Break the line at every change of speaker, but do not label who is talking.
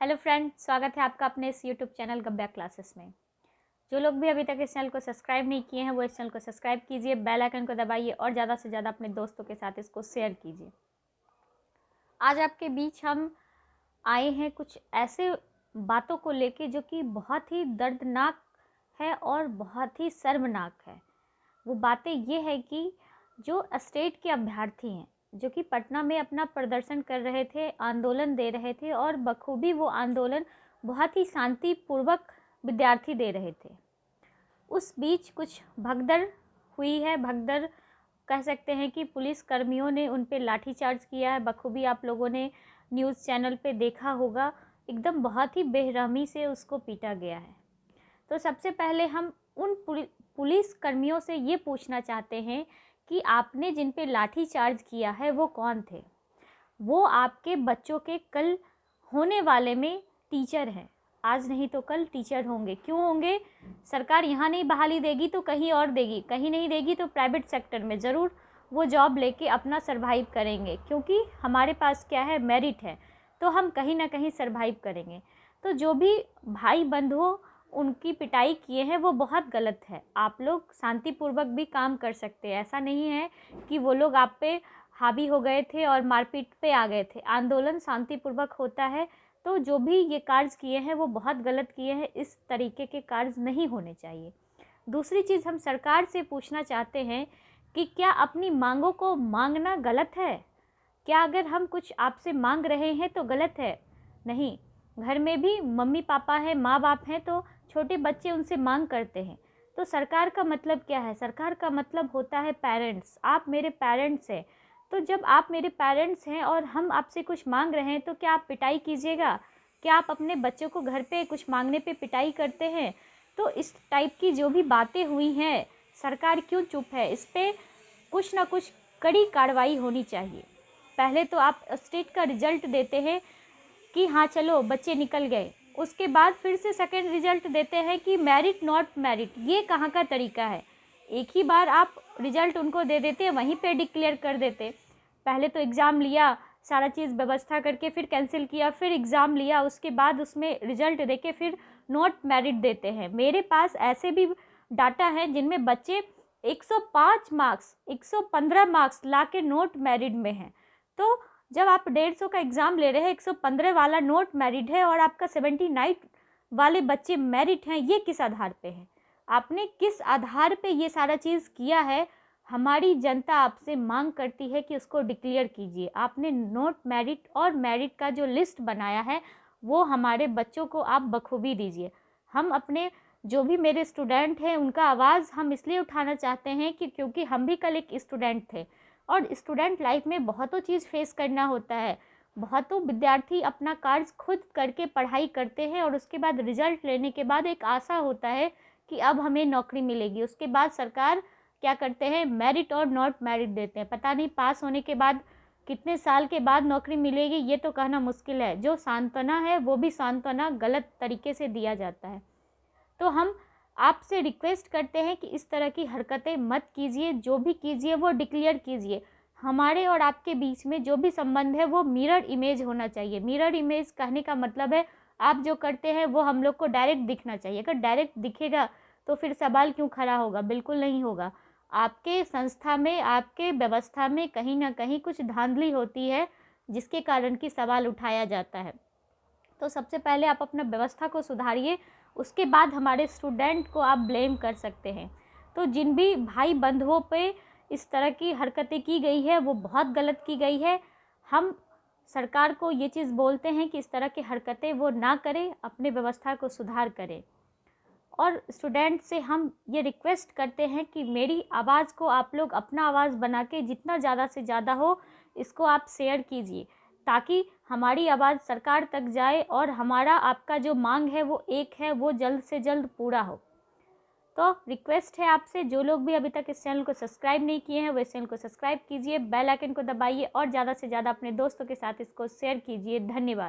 Hello friend, स्वागत है आपका अपने इस यूट्यूब चैनल गब्या क्लासेस में। जो लोग भी अभी तक इस चैनल को सब्सक्राइब नहीं किए हैं वो इस चैनल को सब्सक्राइब कीजिए, बेल आइकन को दबाइए और ज़्यादा से ज़्यादा अपने दोस्तों के साथ इसको शेयर कीजिए। आज आपके बीच हम आए हैं कुछ ऐसे बातों को लेके जो कि बहुत ही दर्दनाक है और बहुत ही शर्मनाक है। वो बातें ये है कि जो स्टेट के अभ्यर्थी हैं जो कि पटना में अपना प्रदर्शन कर रहे थे, आंदोलन दे रहे थे और बखूबी वो आंदोलन बहुत ही शांतिपूर्वक विद्यार्थी दे रहे थे। उस बीच कुछ भगदड़ हुई है। भगदड़ कह सकते हैं कि पुलिस कर्मियों ने उन पे लाठीचार्ज किया है। बखूबी आप लोगों ने न्यूज़ चैनल पे देखा होगा, एकदम बहुत ही बेरहमी से उसको पीटा गया है। तो सबसे पहले हम उन पुलिस कर्मियों से ये पूछना चाहते हैं कि आपने जिन पे लाठी चार्ज किया है वो कौन थे? वो आपके बच्चों के कल होने वाले में टीचर हैं। आज नहीं तो कल टीचर होंगे। क्यों होंगे? सरकार यहाँ नहीं बहाली देगी तो कहीं और देगी, कहीं नहीं देगी तो प्राइवेट सेक्टर में ज़रूर वो जॉब लेके अपना सर्वाइव करेंगे, क्योंकि हमारे पास क्या है, मेरिट है, तो हम कहीं ना कहीं सर्वाइव करेंगे। तो जो भी भाई बंधुओं उनकी पिटाई किए हैं वो बहुत गलत है। आप लोग शांतिपूर्वक भी काम कर सकते हैं। ऐसा नहीं है कि वो लोग आप पे हावी हो गए थे और मारपीट पे आ गए थे। आंदोलन शांतिपूर्वक होता है। तो जो भी ये कार्य किए हैं वो बहुत गलत किए हैं। इस तरीके के कार्य नहीं होने चाहिए। दूसरी चीज़ हम सरकार से पूछना चाहते हैं कि क्या अपनी मांगों को मांगना गलत है? क्या अगर हम कुछ आपसे मांग रहे हैं तो गलत है? नहीं। घर में भी मम्मी पापा हैं, माँ बाप हैं, तो छोटे बच्चे उनसे मांग करते हैं। तो सरकार का मतलब क्या है? सरकार का मतलब होता है पेरेंट्स। आप मेरे पेरेंट्स हैं। तो जब आप मेरे पेरेंट्स हैं और हम आपसे कुछ मांग रहे हैं तो क्या आप पिटाई कीजिएगा? क्या आप अपने बच्चों को घर पे कुछ मांगने पे पिटाई करते हैं? तो इस टाइप की जो भी बातें हुई हैं, सरकार क्यों चुप है? इस पर कुछ ना कुछ कड़ी कार्रवाई होनी चाहिए। पहले तो आप स्टेट का रिजल्ट देते हैं कि हाँ चलो बच्चे निकल गए, उसके बाद फिर से सेकंड रिजल्ट देते हैं कि मेरिट नॉट मेरिट। ये कहाँ का तरीका है? एक ही बार आप रिजल्ट उनको दे देते, वहीं पे डिक्लेयर कर देते। पहले तो एग्ज़ाम लिया, सारा चीज़ व्यवस्था करके फिर कैंसिल किया, फिर एग्ज़ाम लिया, उसके बाद उसमें रिजल्ट देके फिर नॉट मेरिट देते हैं। मेरे पास ऐसे भी डाटा है जिनमें बच्चे 105 मार्क्स 115 मार्क्स ला के नॉट मेरिट में हैं। तो जब आप 150 का एग्ज़ाम ले रहे हैं, 115 वाला नॉट मेरिट है और आपका 79 वाले बच्चे मेरिट हैं, ये किस आधार पे है? आपने किस आधार पे ये सारा चीज़ किया है? हमारी जनता आपसे मांग करती है कि उसको डिक्लेयर कीजिए। आपने नॉट मेरिट और मेरिट का जो लिस्ट बनाया है वो हमारे बच्चों को आप बखूबी दीजिए। हम अपने जो भी मेरे स्टूडेंट हैं उनका आवाज़ हम इसलिए उठाना चाहते हैं कि क्योंकि हम भी कल एक स्टूडेंट थे और स्टूडेंट लाइफ में बहुतों चीज़ फेस करना होता है। बहुतों विद्यार्थी अपना कार्य खुद करके पढ़ाई करते हैं और उसके बाद रिजल्ट लेने के बाद एक आशा होता है कि अब हमें नौकरी मिलेगी। उसके बाद सरकार क्या करते हैं, मेरिट और नॉट मेरिट देते हैं। पता नहीं पास होने के बाद कितने साल के बाद नौकरी मिलेगी, ये तो कहना मुश्किल है। जो सांत्वना है वो भी सांत्वना गलत तरीके से दिया जाता है। तो हम आपसे रिक्वेस्ट करते हैं कि इस तरह की हरकतें मत कीजिए। जो भी कीजिए वो डिक्लेयर कीजिए। हमारे और आपके बीच में जो भी संबंध है वो मिरर इमेज होना चाहिए। मिरर इमेज कहने का मतलब है आप जो करते हैं वो हम लोग को डायरेक्ट दिखना चाहिए। अगर डायरेक्ट दिखेगा तो फिर सवाल क्यों खड़ा होगा? बिल्कुल नहीं होगा। आपके संस्था में, आपके व्यवस्था में कहीं ना कहीं कुछ धांधली होती है जिसके कारण कि सवाल उठाया जाता है। तो सबसे पहले आप अपना व्यवस्था को सुधारिए, उसके बाद हमारे स्टूडेंट को आप ब्लेम कर सकते हैं। तो जिन भी भाई बंधुओं पे इस तरह की हरकतें की गई है वो बहुत गलत की गई है। हम सरकार को ये चीज़ बोलते हैं कि इस तरह की हरकतें वो ना करें, अपने व्यवस्था को सुधार करें। और स्टूडेंट से हम ये रिक्वेस्ट करते हैं कि मेरी आवाज़ को आप लोग अपना आवाज़ बना के जितना ज़्यादा से ज़्यादा हो इसको आप शेयर कीजिए, ताकि हमारी आवाज़ सरकार तक जाए और हमारा आपका जो मांग है वो एक है, वो जल्द से जल्द पूरा हो। तो रिक्वेस्ट है आपसे, जो लोग भी अभी तक इस चैनल को सब्सक्राइब नहीं किए हैं वो इस चैनल को सब्सक्राइब कीजिए, बेल आइकन को दबाइए और ज़्यादा से ज़्यादा अपने दोस्तों के साथ इसको शेयर कीजिए। धन्यवाद।